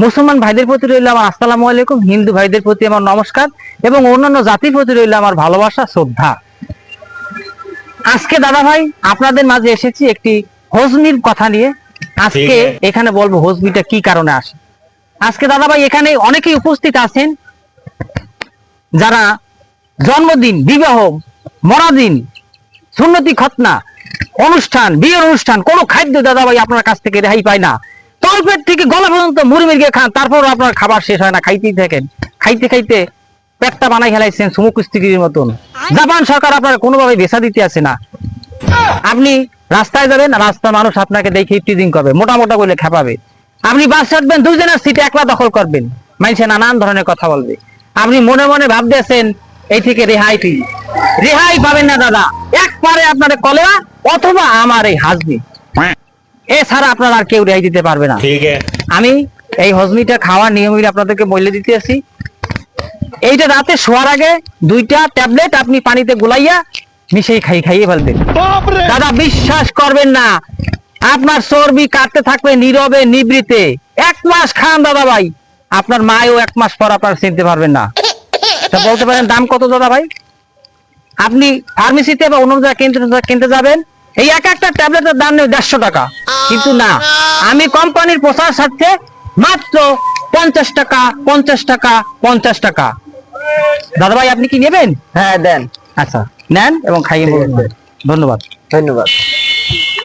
মুসলমান ভাইদের প্রতি রইল আমার আসসালামু আলাইকুম, হিন্দু ভাইদের প্রতি আমার নমস্কার এবং অন্যান্য জাতির প্রতি রইল আমার ভালোবাসা শ্রদ্ধা। আজকে দাদা ভাই আপনাদের মাঝে এসেছি একটি হজমির কথা নিয়ে। আজকে এখানে বলবো হজমিটা কি কারণে আসে। আজকে দাদা ভাই এখানে অনেকেই উপস্থিত আছেন যারা জন্মদিন, বিবাহ, মরাদিন, সুন্নতি, খতনা অনুষ্ঠান, বিয়ের অনুষ্ঠান কোনো খাদ্য দাদা ভাই আপনার কাছ থেকে রেহাই পায় না। তলপেট থেকে গলা পর্যন্ত মুড়ি মুরগি খান, তারপর আপনার খাবার শেষ হয় না, খাইতেই থাকেন। খাইতে খাইতে পেটটা বানাই হেলাইছেন সুমুকুস্তিগিরির মতন। জাপান সরকার আপনার কোনোভাবে ভিসা দিতে আসে না। আপনি রাস্তায় যাবেন, রাস্তার মানুষ আপনাকে দেখে টিজিং করবে, মোটা মোটা বলে খেপাবে। আপনি বাস চাটবেন, দুইজনের সিটে একলা দখল করবেন, মানুষে নানান ধরনের কথা বলবে। আপনি মনে মনে ভাবতেছেন এই থেকে রেহাই পাবেন না দাদা। একবারে আপনার কলেরা অথবা আমার এই হাজমি, এছাড়া আপনার আর কেউ রেহাই দিতে পারবে না। আমি এই হজমিটা খাওয়ার নিয়মিত আপনাদেরকে বলে দিতে আসি। এইটা রাতে শোয়ার আগে 2টা ট্যাবলেট আপনি পানিতে গুলাইয়া মিশিয়ে খাইয়ে ফেলবেন। দাদা বিশ্বাস করবেন না, আপনার চর্বি কাটতে থাকবে নীরবে নিবৃতে। 1 মাস খান দাদা ভাই, আপনার মায়ও 1 মাস পর আপনার চিনতে পারবেন না। তা বলতে পারেন দাম কত দাদা ভাই? আপনি ফার্মেসিতে বা অন্য জায়গায় কিনতে যাবেন, এই একটা ট্যাবলেটের দাম নেই 150 টাকা। কিন্তু না, আমি কোম্পানির প্রচার স্বার্থে মাত্র 50 টাকা 50 টাকা 50 টাকা। দাদা ভাই আপনি কি নেবেন? হ্যাঁ দেন। আচ্ছা নেন এবং খাইয়ে বলুন। ধন্যবাদ।